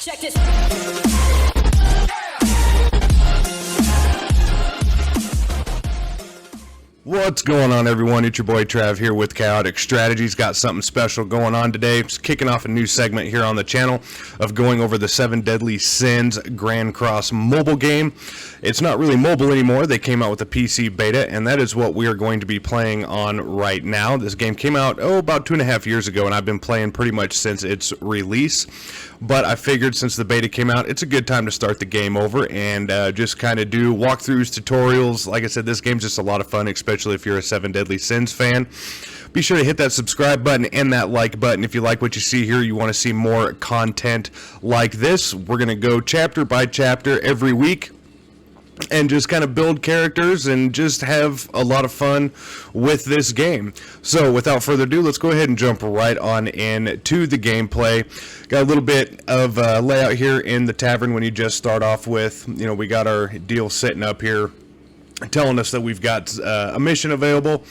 Check this. What's going on, everyone? It's your boy Trav here with Chaotic Strategies. Got something special going on today. Just kicking off a new segment here on the channel of going over the 7 Deadly Sins Grand Cross mobile game. It's not really mobile anymore. They came out with a PC beta, and that is what we are going to be playing on right now. This game came out, about 2.5 years ago, and I've been playing pretty much since its release. But I figured since the beta came out, it's a good time to start the game over and just kind of do walkthroughs, tutorials. Like I said, this game's just a lot of fun, especially if you're a 7 Deadly Sins fan. Be sure to hit that subscribe button and that like button if you like what you see here. You want to see more content like this. We're going to go chapter by chapter every week and just kind of build characters and just have a lot of fun with this game. So without further ado, let's go ahead and jump right on into the gameplay. Got a little bit of layout here in the tavern when you just start off with. We got our deal sitting up here telling us that we've got a mission available.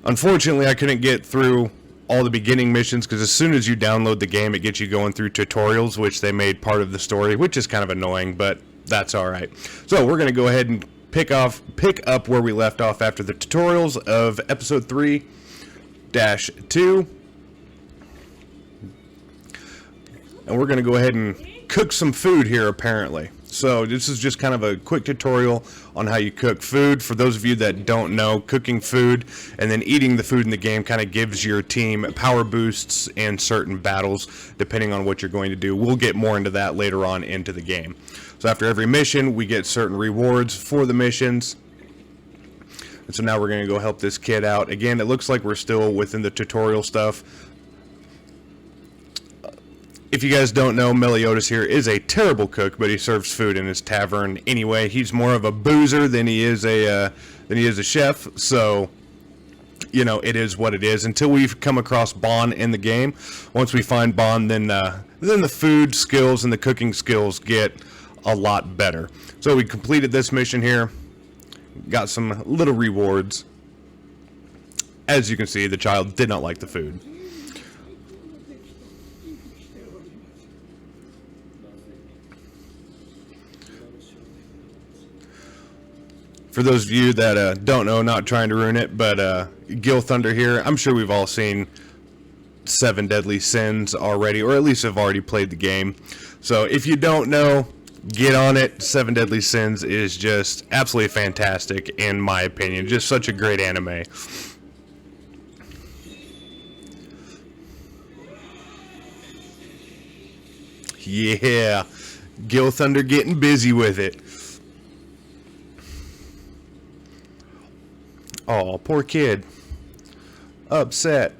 Unfortunately, I couldn't get through all the beginning missions because as soon as you download the game, it gets you going through tutorials, which they made part of the story, which is kind of annoying, but that's all right. So we're going to go ahead and pick up where we left off after the tutorials of episode 3-2. And we're going to go ahead and cook some food here, apparently. So this is just kind of a quick tutorial on how you cook food. For those of you that don't know, cooking food and then eating the food in the game kind of gives your team power boosts in certain battles, depending on what you're going to do. We'll get more into that later on into the game. So after every mission, we get certain rewards for the missions. And so now we're going to go help this kid out. Again, it looks like we're still within the tutorial stuff. If you guys don't know, Meliodas here is a terrible cook, but he serves food in his tavern anyway. He's more of a boozer than he is a chef, so it is what it is. Until we've come across Bon in the game, once we find Bon, then the food skills and the cooking skills get a lot better. So we completed this mission here, got some little rewards. As you can see, the child did not like the food. For those of you that don't know, not trying to ruin it, but Gil Thunder here, I'm sure we've all seen 7 Deadly Sins already, or at least have already played the game. So if you don't know, get on it. 7 Deadly Sins is just absolutely fantastic, in my opinion. Just such a great anime. Yeah, Gil Thunder getting busy with it. Oh, poor kid. Upset.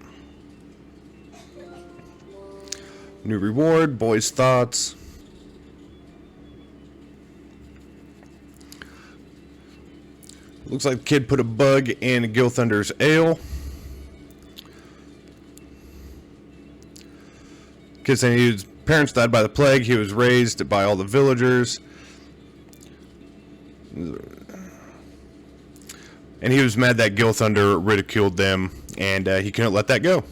New reward, boy's thoughts. Looks like the kid put a bug in Gil Thunder's ale. Kid saying his parents died by the plague. He was raised by all the villagers. And he was mad that Gil Thunder ridiculed them, and he couldn't let that go.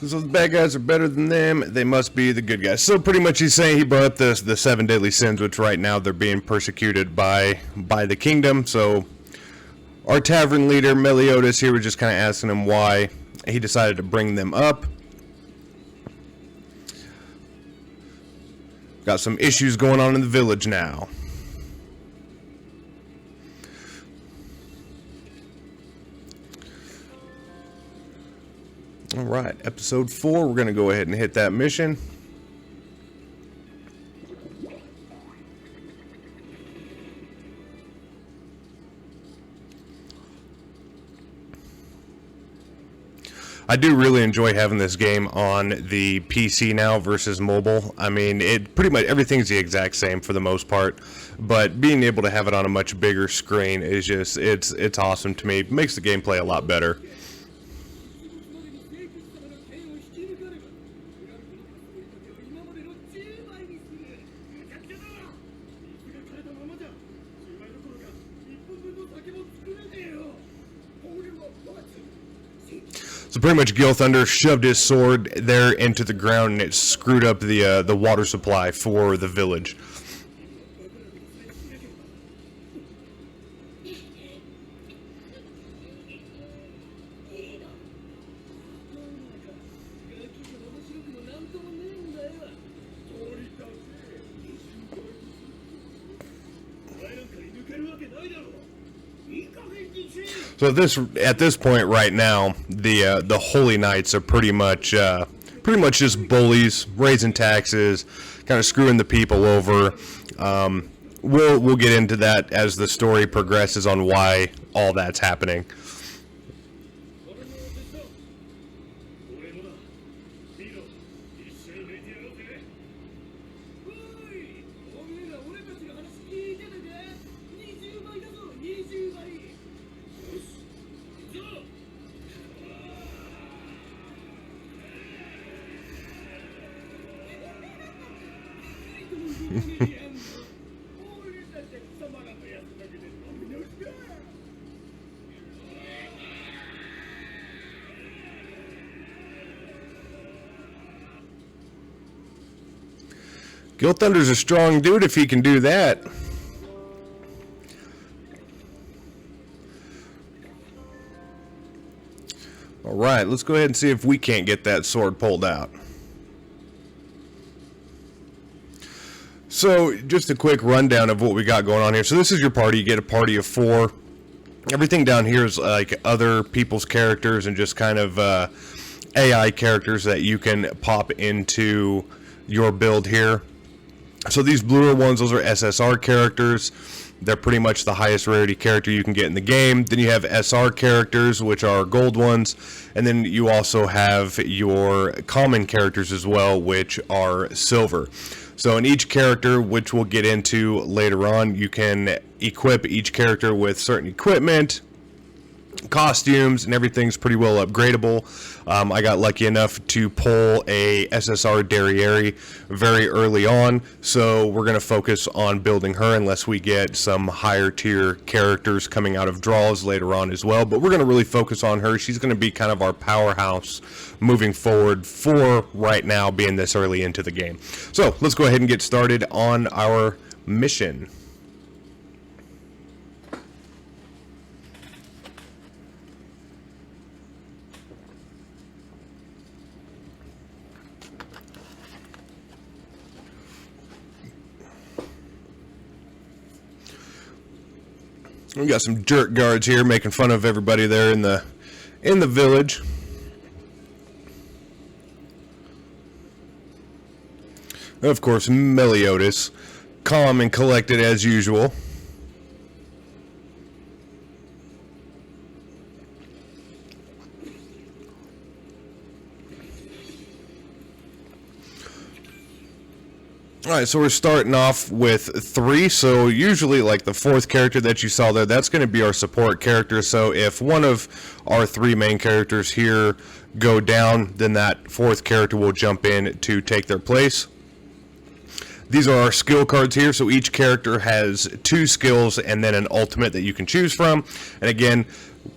So the bad guys are better than them, they must be the good guys. So pretty much he's saying he brought up the 7 Deadly Sins, which right now they're being persecuted by the kingdom. So our tavern leader, Meliodas, here was just kind of asking him why he decided to bring them up. Got some issues going on in the village now. Alright, episode 4, we're going to go ahead and hit that mission. I do really enjoy having this game on the PC now versus mobile. I mean, it pretty much everything's the exact same for the most part, but being able to have it on a much bigger screen is just it's awesome to me. It makes the gameplay a lot better. pretty much Gil Thunder shoved his sword there into the ground, and it screwed up the water supply for the village. So at this point right now, the Holy Knights are pretty much just bullies, raising taxes, kind of screwing the people over. We'll get into that as the story progresses on why all that's happening. Gil Thunder's a strong dude if he can do that. Alright, let's go ahead and see if we can't get that sword pulled out. So, just a quick rundown of what we got going on here. So this is your party. You get a party of 4. Everything down here is like other people's characters and just kind of AI characters that you can pop into your build here. So these bluer ones, those are SSR characters. They're pretty much the highest rarity character you can get in the game. Then you have SR characters, which are gold ones. And then you also have your common characters as well, which are silver. So in each character, which we'll get into later on, you can equip each character with certain equipment, costumes, and everything's pretty well upgradable. I got lucky enough to pull a SSR Derriere very early on, so we're going to focus on building her unless we get some higher tier characters coming out of draws later on as well. But we're going to really focus on her. She's going to be kind of our powerhouse moving forward for right now, being this early into the game. So let's go ahead and get started on our mission. We got some jerk guards here making fun of everybody there in the village. Of course, Meliodas, calm and collected as usual. Alright, so we're starting off with 3, so usually like the 4th character that you saw there, that's going to be our support character. So if one of our 3 main characters here go down, then that 4th character will jump in to take their place. These are our skill cards here, so each character has 2 skills and then an ultimate that you can choose from. And again,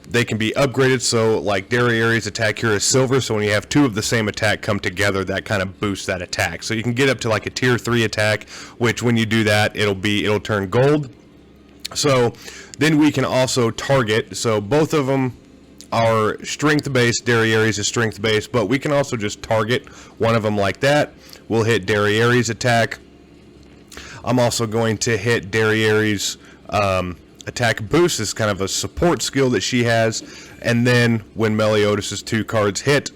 they can be upgraded, so like Derriere's attack here is silver, so when you have 2 of the same attack come together, that kind of boosts that attack. So you can get up to like a tier 3 attack, which when you do that, it'll turn gold. So then we can also target, so both of them are strength based. Derriere's is strength based, but we can also just target one of them like that. We'll hit Derriere's attack. I'm also going to hit Derriere's attack boost. Is kind of a support skill that she has, and then when Meliodas' 2 cards hit,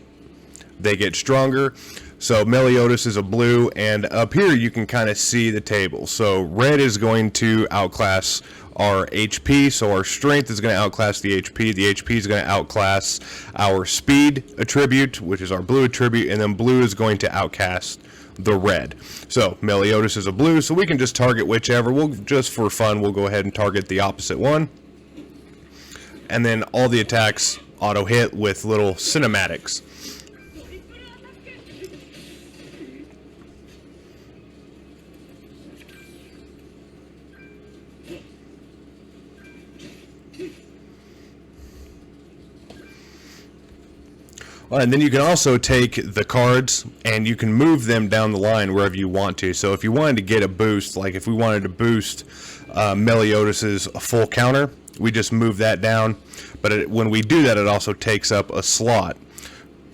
they get stronger. So Meliodas is a blue, and up here you can kind of see the table. So red is going to outclass our HP, so our strength is going to outclass the HP. The HP is going to outclass our speed attribute, which is our blue attribute, and then blue is going to outcast the red. So Meliodas is a blue, so we can just target whichever. We'll just for fun, we'll go ahead and target the opposite one. And then all the attacks auto hit with little cinematics. And then you can also take the cards and you can move them down the line wherever you want to. So if you wanted to get a boost, like if we wanted to boost Meliodas' full counter, we just move that down. But when we do that, it also takes up a slot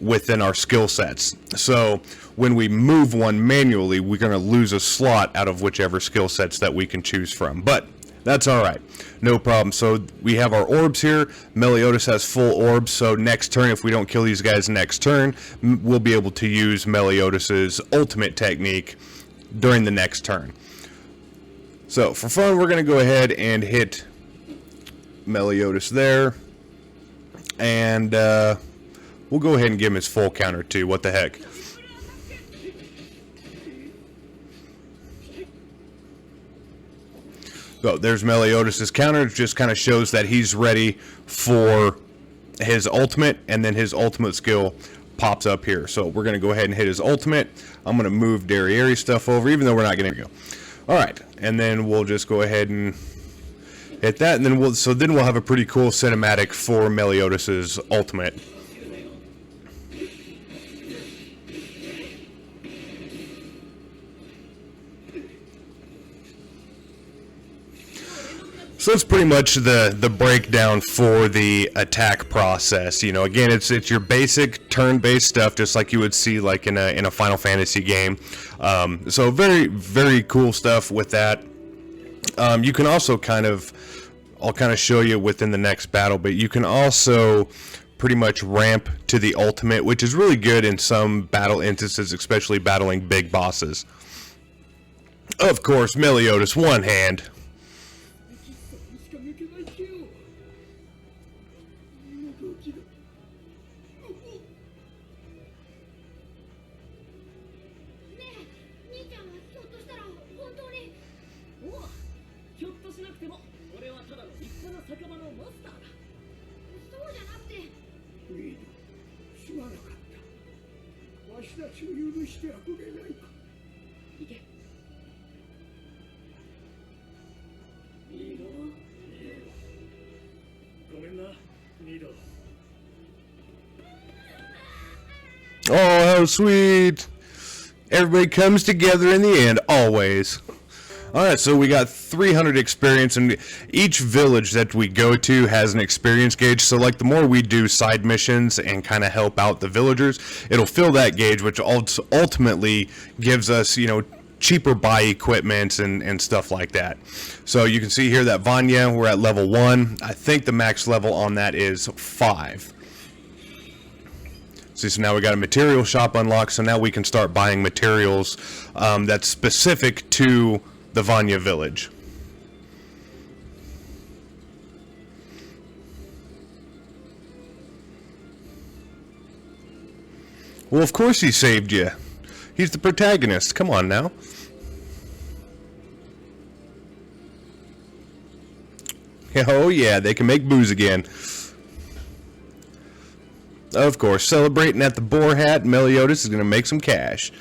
within our skill sets. So when we move one manually, we're going to lose a slot out of whichever skill sets that we can choose from. But that's all right. No problem. So we have our orbs here. Meliodas has full orbs. So next turn, if we don't kill these guys next turn, we'll be able to use Meliodas' ultimate technique during the next turn. So for fun, we're going to go ahead and hit Meliodas there. And we'll go ahead and give him his full counter too. What the heck? So there's Meliodas' counter. It just kind of shows that he's ready for his ultimate, and then his ultimate skill pops up here. So we're going to go ahead and hit his ultimate. I'm going to move Derriere stuff over, even though we're not going to go. All right, and then we'll just go ahead and hit that, and then we'll have a pretty cool cinematic for Meliodas' ultimate. So that's pretty much the breakdown for the attack process. You know, again, it's your basic turn-based stuff, just like you would see like in a Final Fantasy game. So very, very cool stuff with that. You can also I'll kind of show you within the next battle, but you can also pretty much ramp to the ultimate, which is really good in some battle instances, especially battling big bosses. Of course, Meliodas, one hand. Oh, how sweet. Everybody comes together in the end, always. Alright, so we got 300 experience, and each village that we go to has an experience gauge. So like the more we do side missions and kind of help out the villagers, it'll fill that gauge, which ultimately gives us, you know, cheaper buy equipment and stuff like that. So you can see here that Vanya, we're at level 1. I think the max level on that is 5. See, so now we got a material shop unlocked, so now we can start buying materials that's specific to the Vanya village. Well, of course he saved you. He's the protagonist. Come on now. Oh yeah, they can make booze again. Of course, celebrating at the Boar Hat, Meliodas is going to make some cash.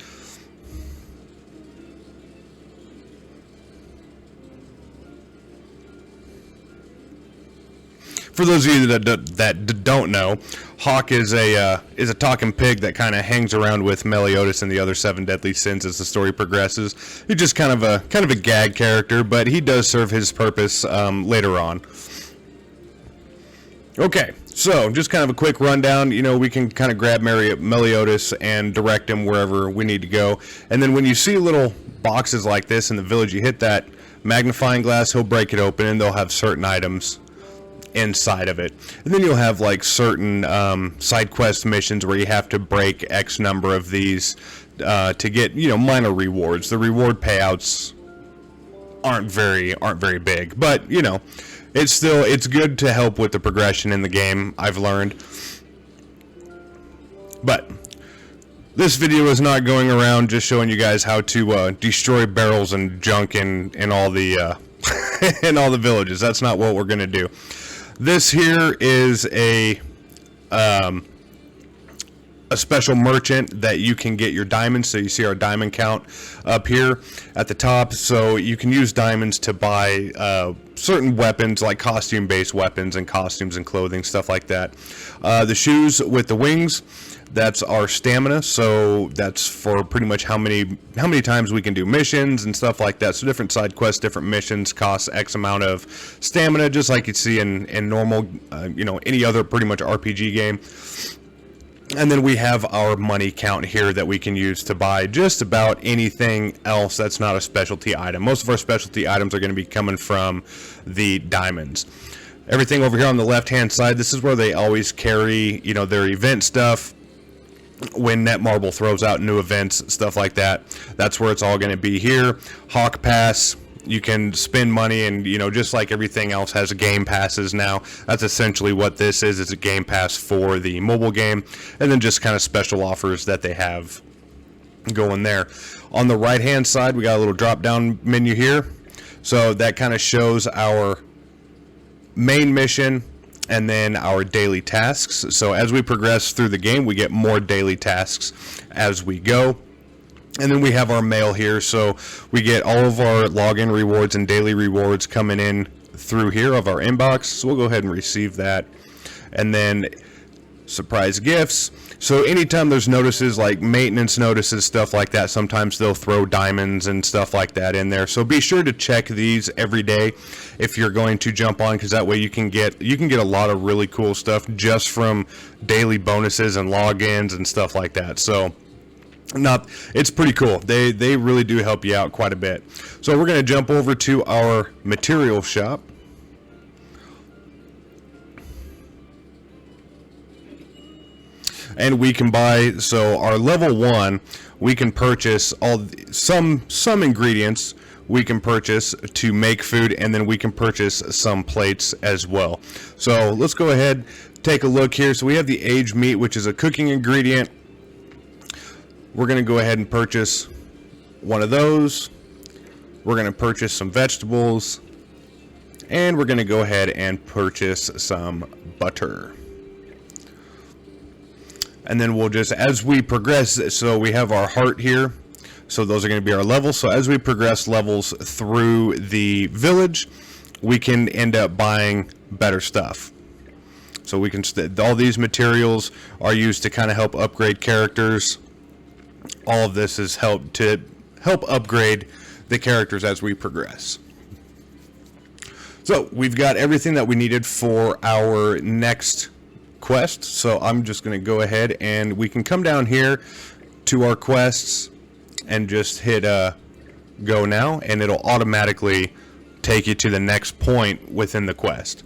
For those of you that don't know, Hawk is a talking pig that kind of hangs around with Meliodas and the other 7 deadly sins as the story progresses. He's just kind of a gag character, but he does serve his purpose later on. Okay, so just kind of a quick rundown. You know, we can kind of grab Meliodas and direct him wherever we need to go. And then when you see little boxes like this in the village, you hit that magnifying glass, he'll break it open, and they'll have certain items inside of it. And then you'll have like certain side quest missions where you have to break X number of these to get, you know, minor rewards. The reward payouts aren't very big, but you know, it's good to help with the progression in the game, I've learned. But this video is not going around just showing you guys how to destroy barrels and junk in all the in all the villages. That's not what we're gonna do. This here is a a special merchant that you can get your diamonds. So you see our diamond count up here at the top. So you can use diamonds to buy certain weapons, like costume based weapons and costumes and clothing, stuff like that. The shoes with the wings, that's our stamina. So that's for pretty much how many times we can do missions and stuff like that. So different side quests, different missions cost X amount of stamina, just like you'd see in normal any other pretty much RPG game. And then we have our money count here that we can use to buy just about anything else that's not a specialty item. Most of our specialty items are going to be coming from the diamonds. Everything over here on the left hand side, this is where they always carry their event stuff. When Netmarble throws out new events, stuff like that, that's where it's all going to be here. Hawk Pass, you can spend money, and just like everything else has game passes now, that's essentially what this is. It's a game pass for the mobile game, and then just kind of special offers that they have going there. On the right hand side, we got a little drop down menu here, so that kind of shows our main mission and then our daily tasks. So as we progress through the game, we get more daily tasks as we go. And then we have our mail here, so we get all of our login rewards and daily rewards coming in through here of our inbox. So we'll go ahead and receive that. And then surprise gifts. So anytime there's notices like maintenance notices, stuff like that, sometimes they'll throw diamonds and stuff like that in there. So be sure to check these every day if you're going to jump on, because that way you can get a lot of really cool stuff just from daily bonuses and logins and stuff like that. So it's pretty cool. They really do help you out quite a bit. So we're going to jump over to our material shop. And we can buy, so our level 1, we can purchase some ingredients we can purchase to make food, and then we can purchase some plates as well. So let's go ahead, take a look here. So we have the aged meat, which is a cooking ingredient. We're going to go ahead and purchase one of those. We're going to purchase some vegetables, and we're going to go ahead and purchase some butter. And then we'll just, as we progress, so we have our heart here. So those are going to be our levels. So as we progress levels through the village, we can end up buying better stuff. So we can, all these materials are used to kind of help upgrade characters. All of this is help upgrade the characters as we progress. So we've got everything that we needed for our next quest. So I'm just going to go ahead and we can come down here to our quests and just hit go now, and it'll automatically take you to the next point within the quest.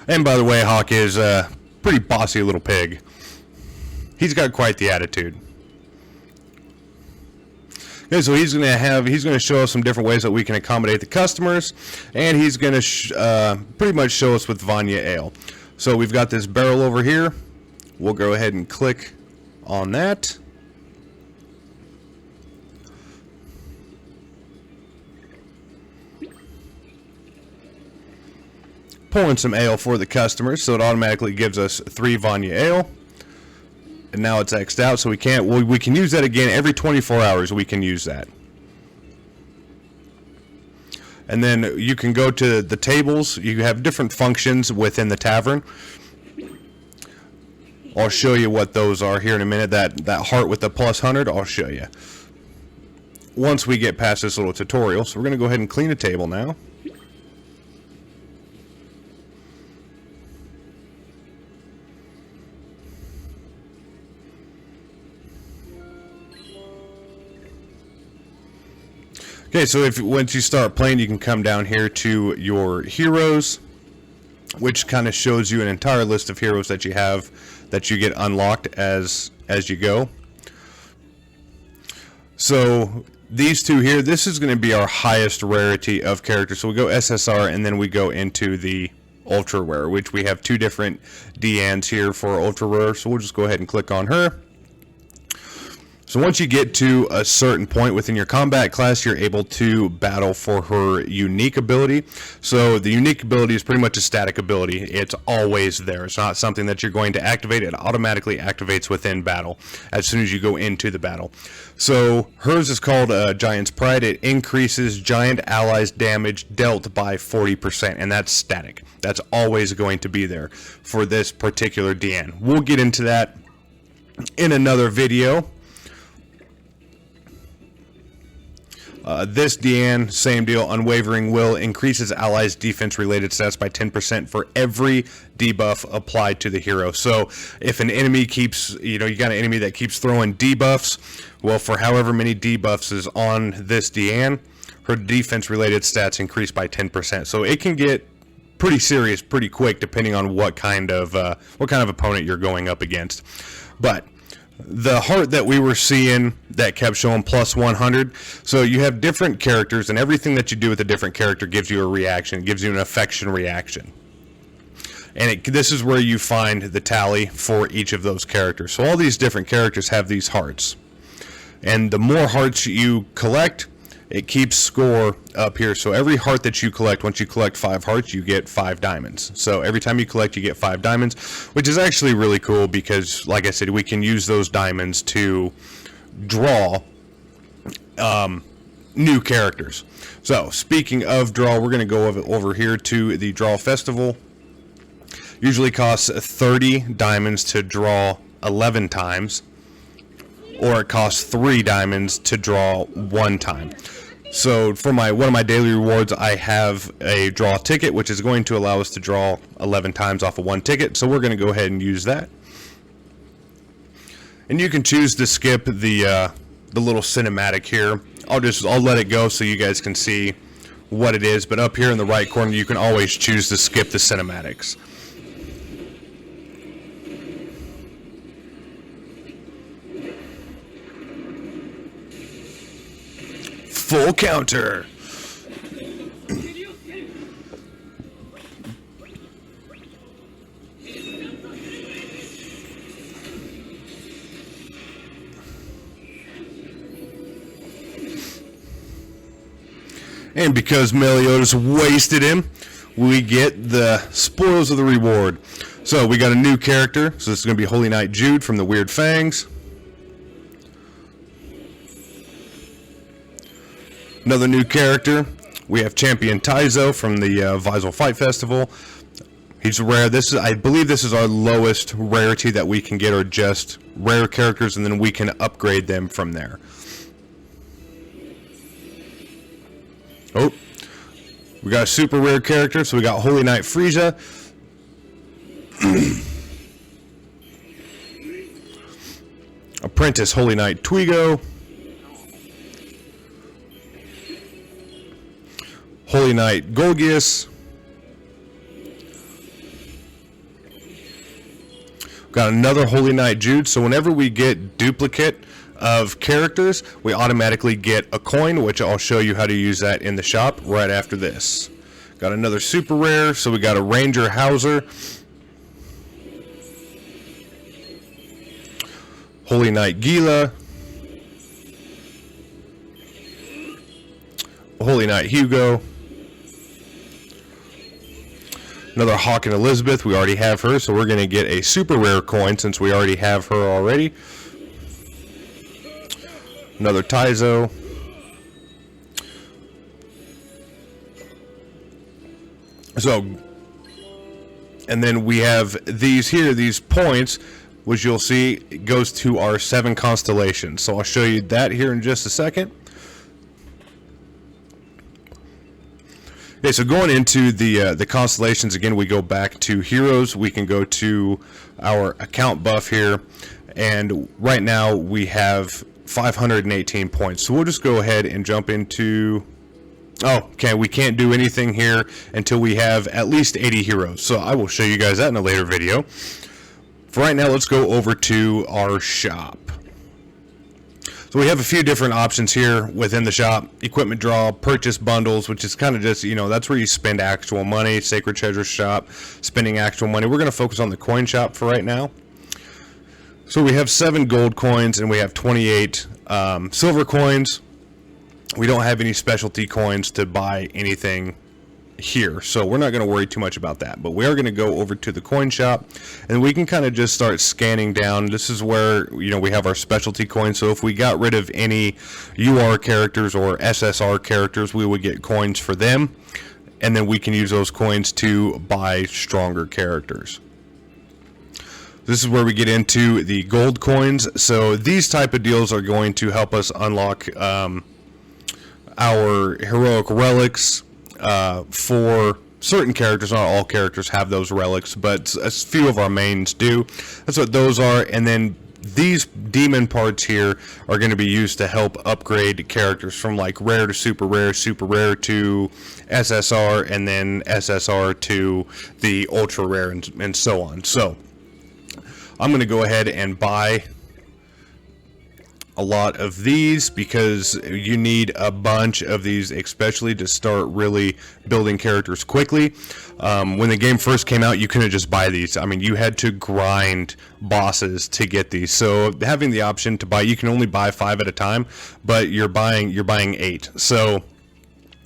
And by the way, Hawk is a pretty bossy little pig. He's got quite the attitude. Okay, so he's going to show us some different ways that we can accommodate the customers, and he's going to pretty much show us with Vanya Ale. So we've got this barrel over here. We'll go ahead and click on that. Pouring some ale for the customers, so it automatically gives us 3 Vanya Ale. And now it's X'd out, so we can use that again every 24 hours. We can use that. And then you can go to the tables. You have different functions within the tavern. I'll show you what those are here in a minute. That heart with the +100, I'll show you once we get past this little tutorial. So we're going to go ahead and clean a table now. Okay, so once you start playing, you can come down here to your heroes, which kind of shows you an entire list of heroes that you have that you get unlocked as you go. So these two here, this is going to be our highest rarity of characters. So we go SSR, and then we go into the ultra rare, which we have 2 different Deannes here for ultra rare. So we'll just go ahead and click on her. So once you get to a certain point within your combat class, you're able to battle for her unique ability. So the unique ability is pretty much a static ability. It's always there. It's not something that you're going to activate. It automatically activates within battle as soon as you go into the battle. So hers is called Giant's Pride. It increases giant allies' damage dealt by 40%, and that's static. That's always going to be there for this particular Deanne. We'll get into that in another video. This Deanne, same deal, Unwavering Will, increases allies' defense-related stats by 10% for every debuff applied to the hero. So if an enemy keeps, you got an enemy that keeps throwing debuffs, well, for however many debuffs is on this Deanne, her defense-related stats increase by 10%. So it can get pretty serious pretty quick depending on what kind of opponent you're going up against. But the heart that we were seeing that kept showing plus 100, so you have different characters, and everything that you do with a different character gives you a reaction, gives you an affection reaction. And this is where you find the tally for each of those characters. So all these different characters have these hearts, and the more hearts you collect, it keeps score up here. So every heart that you collect, once you collect 5 hearts, you get 5 diamonds. So every time you collect, you get 5 diamonds, which is actually really cool because, like I said, we can use those diamonds to draw new characters. So speaking of draw, we're going to go over here to the Draw Festival. Usually costs 30 diamonds to draw 11 times, or it costs 3 diamonds to draw 1 time. So for one of my daily rewards, I have a draw ticket, which is going to allow us to draw 11 times off of 1 ticket. So we're going to go ahead and use that. And you can choose to skip the little cinematic here. I'll let it go so you guys can see what it is. But up here in the right corner, you can always choose to skip the cinematics. Full counter. And because Meliodas wasted him, we get the spoils of the reward. So we got a new character. So this is going to be Holy Knight Jude from the Weird Fangs. Another new character, we have Champion Taizo from the Visal Fight Festival. He's rare. I believe this is our lowest rarity that we can get, or just rare characters, and then we can upgrade them from there. Oh, we got a super rare character, so we got Holy Knight Frieza. Apprentice Holy Knight Twigo. Holy Knight Golgius. Got another Holy Knight Jude. So whenever we get duplicate of characters, we automatically get a coin, which I'll show you how to use that in the shop right after this. Got another super rare. So we got a Ranger Hauser. Holy Knight Gila. Holy Knight Hugo. Another Hawk and Elizabeth. We already have her, so we're going to get a super rare coin since we already have her already. Another Taizo. So, and then we have these here, these points, which you'll see goes to our 7 constellations. So I'll show you that here in just a second. Okay, so going into the constellations, again, we go back to heroes. We can go to our account buff here, and right now we have 518 points. So we'll just go ahead and jump into... Oh, okay, we can't do anything here until we have at least 80 heroes. So I will show you guys that in a later video. For right now, let's go over to our shop. So we have a few different options here within the shop. Equipment draw, purchase bundles, which is kind of just, that's where you spend actual money. Sacred Treasure shop, spending actual money. We're going to focus on the coin shop for right now. So we have 7 gold coins and we have 28 silver coins. We don't have any specialty coins to buy anything here, so we're not going to worry too much about that. But we are going to go over to the coin shop, and we can kind of just start scanning down. This is where, you know, we have our specialty coins. So if we got rid of any UR characters or SSR characters, we would get coins for them, and then we can use those coins to buy stronger characters. This is where we get into the gold coins. So these type of deals are going to help us unlock our heroic relics for certain characters. Not all characters have those relics, but a few of our mains do. That's what those are. And then these demon parts here are going to be used to help upgrade characters from like rare to super rare to SSR, and then SSR to the ultra rare, and so on. So I'm going to go ahead and buy a lot of these because you need a bunch of these, especially to start really building characters quickly. When the game first came out, you couldn't just buy these. I mean, you had to grind bosses to get these. So having the option to buy, you can only buy 5 at a time, but you're buying 8. So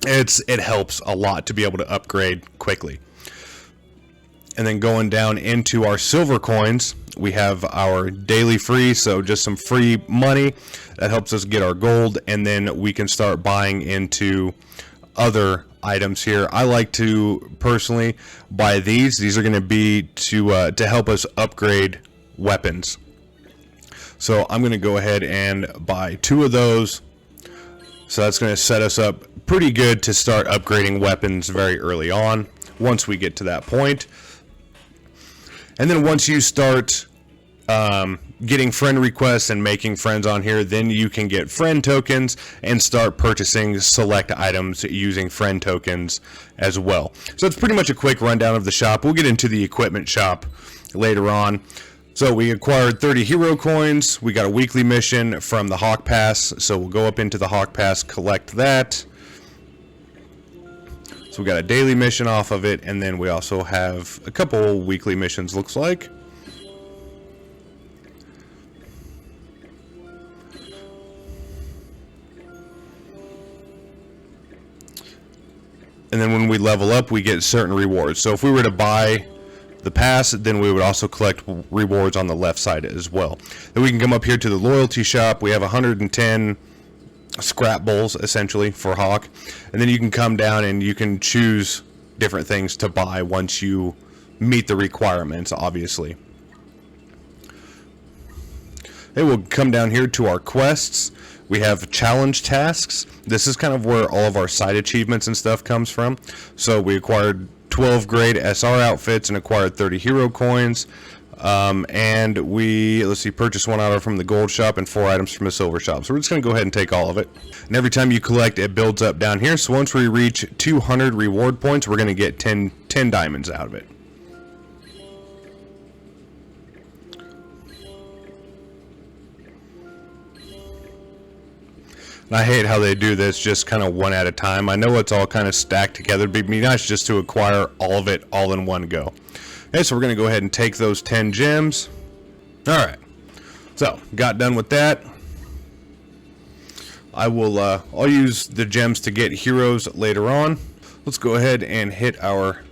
it helps a lot to be able to upgrade quickly. And then going down into our silver coins, we have our daily free, so just some free money that helps us get our gold, and then we can start buying into other items here. I like to personally buy these. These are going to be to help us upgrade weapons. So I'm going to go ahead and buy 2 of those. So that's going to set us up pretty good to start upgrading weapons very early on once we get to that point. And then once you start getting friend requests and making friends on here, then you can get friend tokens and start purchasing select items using friend tokens as well. So it's pretty much a quick rundown of the shop. We'll get into the equipment shop later on. So we acquired 30 hero coins. We got a weekly mission from the Hawk Pass. So we'll go up into the Hawk Pass, collect that. So we got a daily mission off of it, and then we also have a couple weekly missions, looks like. And then when we level up, we get certain rewards. So if we were to buy the pass, then we would also collect rewards on the left side as well. Then we can come up here to the loyalty shop. We have 110 scrap bowls essentially for Hawk, and then you can come down and you can choose different things to buy once you meet the requirements, obviously. Then we'll come down here to our quests. We have challenge tasks. This is kind of where all of our side achievements and stuff comes from. So we acquired 12 grade SR outfits and acquired 30 hero coins. And we, let's see, purchased 1 item from the gold shop and 4 items from the silver shop. So we're just going to go ahead and take all of it. And every time you collect, it builds up down here. So once we reach 200 reward points, we're going to get 10 diamonds out of it. And I hate how they do this just kind of one at a time. I know it's all kind of stacked together. It'd be nice just to acquire all of it all in one go. Okay, so we're going to go ahead and take those 10 gems. Alright, so got done with that. I'll use the gems to get heroes later on. Let's go ahead and hit our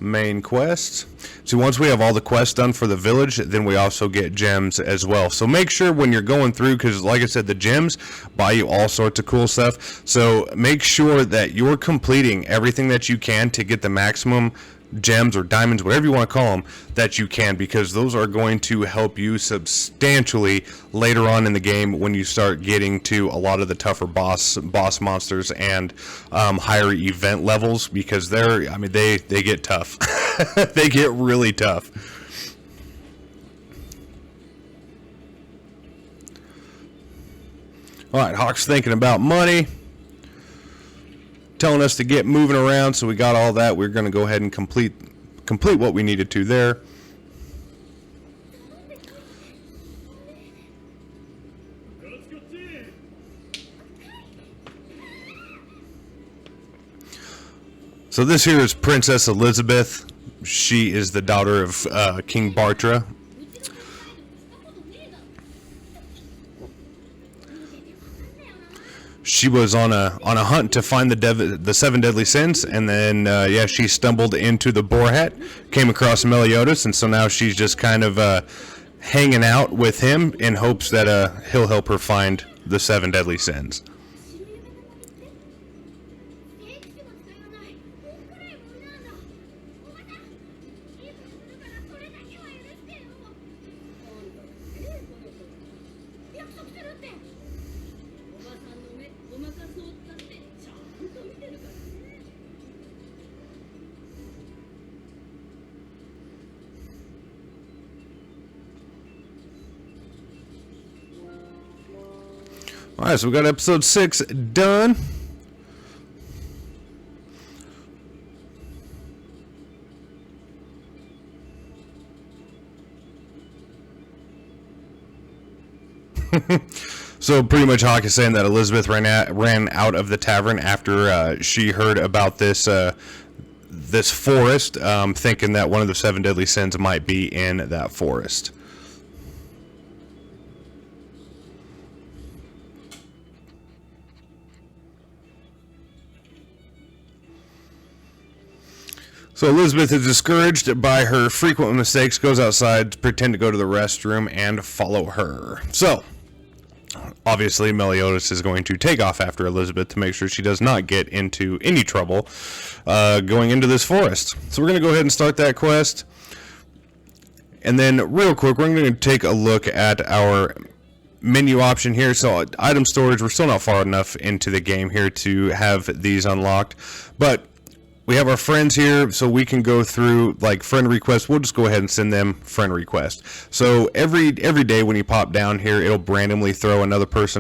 main quest. So once we have all the quests done for the village, then we also get gems as well. So make sure when you're going through, because like I said, the gems buy you all sorts of cool stuff. So make sure that you're completing everything that you can to get the maximum gems or diamonds, whatever you want to call them, that you can, because those are going to help you substantially later on in the game when you start getting to a lot of the tougher boss monsters and higher event levels, because they get tough. They get really tough. Alright, Hawk's thinking about money, telling us to get moving around, so we got all that. We're going to go ahead and complete what we needed to there. So this here is Princess Elizabeth. She is the daughter of King Bartra. she was on a hunt to find the 7 deadly sins, and then yeah, she stumbled into the boar hat, came across Meliodas, and so now she's just kind of hanging out with him in hopes that he'll help her find the 7 deadly sins. Alright, so we got episode 6 done. So pretty much Hawk is saying that Elizabeth ran out of the tavern after she heard about this this forest, thinking that one of the 7 deadly sins might be in that forest. So Elizabeth is discouraged by her frequent mistakes, goes outside to pretend to go to the restroom and follow her. So, obviously Meliodas is going to take off after Elizabeth to make sure she does not get into any trouble going into this forest. So we're going to go ahead and start that quest. And then real quick, we're going to take a look at our menu option here. So item storage, we're still not far enough into the game here to have these unlocked. But we have our friends here, so we can go through like friend requests. We'll just go ahead and send them friend request. So every day when you pop down here, it'll randomly throw another player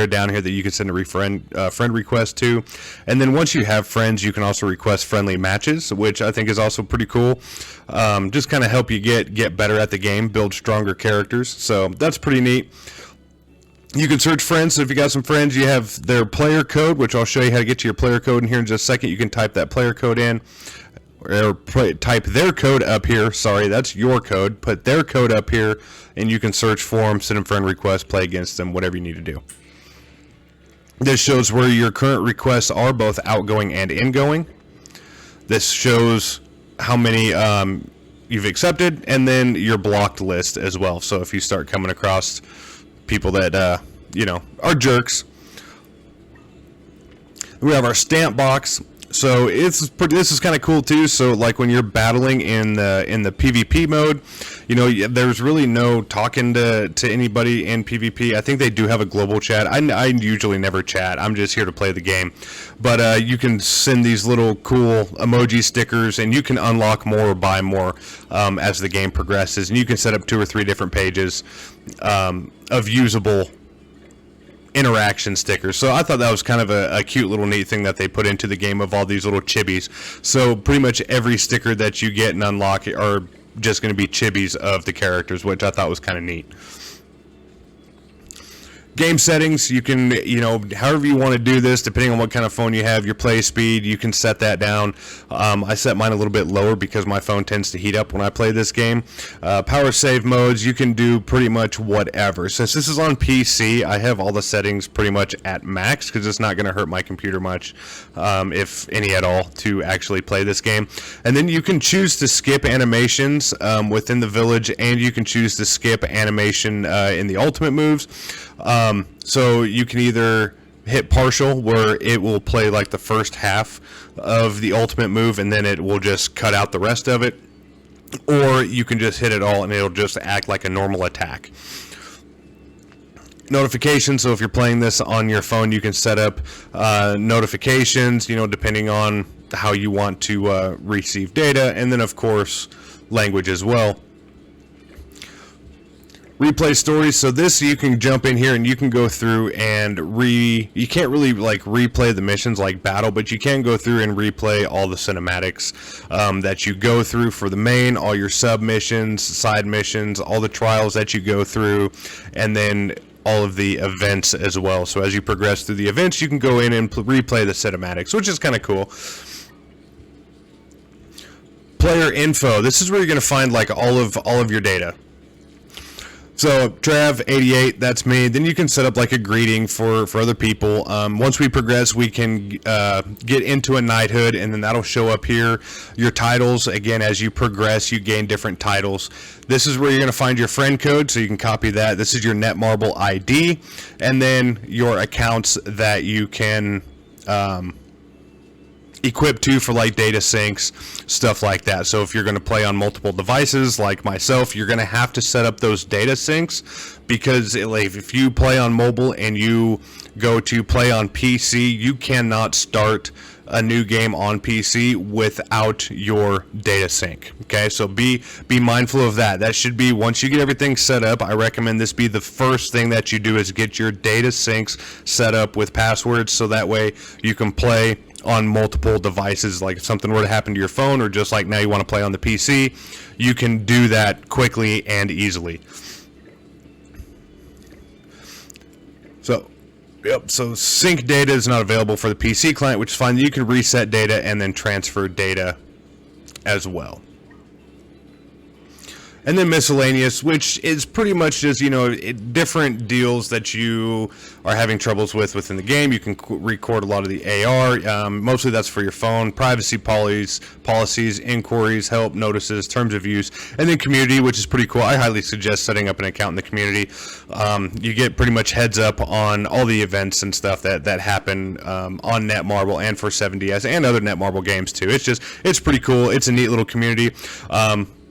down here that you can send a friend request to. And then once you have friends, you can also request friendly matches, which I think is also pretty cool. Just kind of help you get better at the game, build stronger characters. So that's pretty neat. You can search friends, so if you got some friends, you have their player code, which I'll show you how to get to your player code in here in just a second. You can type that player code in, or type their code up here. Sorry, that's your code. Put their code up here, and you can search for them, send them friend requests, play against them, whatever you need to do. This shows where your current requests are, both outgoing and ingoing. This shows how many you've accepted, and then your blocked list as well. So if you start coming across people that you know, are jerks. We have our stamp box. So this is kind of cool too. So like when you're battling in the PvP mode, you know, there's really no talking to anybody in PvP. I think they do have a global chat. I usually never chat. I'm just here to play the game. But you can send these little cool emoji stickers, and you can unlock more or buy more as the game progresses. And you can set up 2 or 3 different pages of usable interaction stickers. So I thought that was kind of a cute little neat thing that they put into the game, of all these little chibis. So pretty much every sticker that you get and unlock are just going to be chibis of the characters, which I thought was kind of neat. Game settings, you can, you know, however you want to do this, depending on what kind of phone you have, your play speed, you can set that down. I set mine a little bit lower because my phone tends to heat up when I play this game. Power save modes, you can do pretty much whatever. Since this is on PC, I have all the settings pretty much at max because it's not going to hurt my computer much, if any at all, to actually play this game. And then you can choose to skip animations within the village, and you can choose to skip animation in the ultimate moves. So you can either hit partial, where it will play like the first half of the ultimate move and then it will just cut out the rest of it, or you can just hit it all and it'll just act like a normal attack. Notifications, so if you're playing this on your phone, you can set up notifications, you know, depending on how you want to receive data, and then of course language as well. Replay stories, so this you can jump in here and you can go through and you can't really like replay the missions like battle, but you can go through and replay all the cinematics that you go through for the main, all your sub missions, side missions, all the trials that you go through, and then all of the events as well. So as you progress through the events, you can go in and replay the cinematics, which is kind of cool. Player info, this is where you're going to find like all of your data. So Trav88, that's me. Then you can set up like a greeting for other people. Once we progress, we can get into a knighthood, and then that'll show up here. Your titles, again, as you progress, you gain different titles. This is where you're going to find your friend code, so you can copy that. This is your Netmarble ID, and then your accounts that you can equipped to for like data syncs, stuff like that. So if you're going to play on multiple devices like myself, you're going to have to set up those data syncs, because if you play on mobile and you go to play on PC, you cannot start a new game on PC without your data sync. Okay, so be mindful of that. That should be, once you get everything set up, I recommend this be the first thing that you do, is get your data syncs set up with passwords, so that way you can play on multiple devices. Like if something were to happen to your phone, or just like now you want to play on the PC, you can do that quickly and easily. So sync data is not available for the PC client, which is fine. You can reset data and then transfer data as well. And then miscellaneous, which is pretty much just, different deals that you are having troubles with within the game. You can record a lot of the AR. Mostly that's for your phone. Privacy policies, inquiries, help, notices, terms of use, and then community, which is pretty cool. I highly suggest setting up an account in the community. You get pretty much heads up on all the events and stuff that happen on Netmarble and for 7DS and other Netmarble games too. It's pretty cool. It's a neat little community.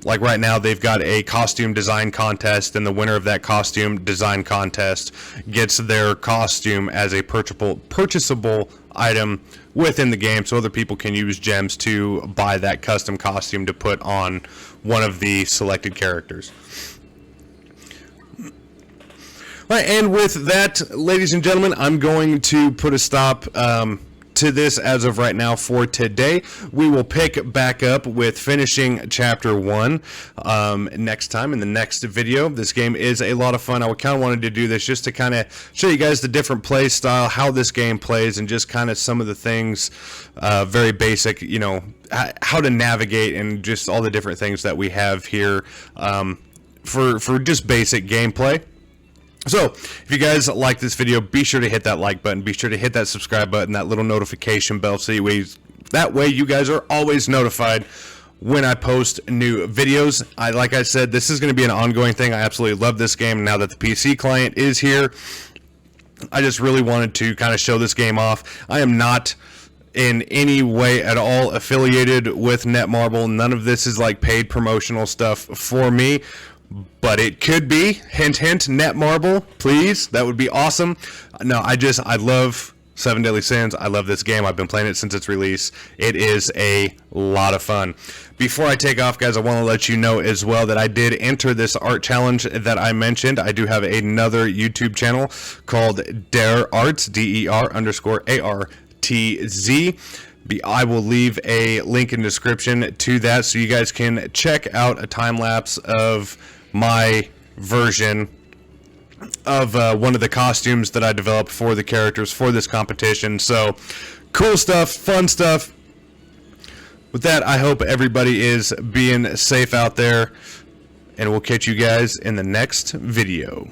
Like right now, they've got a costume design contest, and the winner of that costume design contest gets their costume as a purchasable item within the game, so other people can use gems to buy that custom costume to put on one of the selected characters. All right, and with that, ladies and gentlemen, I'm going to put a stop to this as of right now for today. We will pick back up with finishing chapter 1 next time in the next video. This game is a lot of fun. I kind of wanted to do this just to kind of show you guys the different play style, how this game plays, and just kind of some of the things, very basic, how to navigate, and just all the different things that we have here for just basic gameplay. So, if you guys like this video, be sure to hit that like button, be sure to hit that subscribe button, that little notification bell, so that way you guys are always notified when I post new videos. Like I said, this is going to be an ongoing thing. I absolutely love this game. Now that the PC client is here, I just really wanted to kind of show this game off. I am not in any way at all affiliated with Netmarble. None of this is like paid promotional stuff for me. But it could be. Hint, hint, Netmarble, please. That would be awesome. No, I love 7 Deadly Sins. I love this game. I've been playing it since its release. It is a lot of fun. Before I take off, guys, I want to let you know as well that I did enter this art challenge that I mentioned. I do have another YouTube channel called Dare Arts, DER_ARTZ. I will leave a link in the description to that, so you guys can check out a time lapse of my version of one of the costumes that I developed for the characters for this competition. So cool stuff, fun stuff. With that, I hope everybody is being safe out there, and we'll catch you guys in the next video.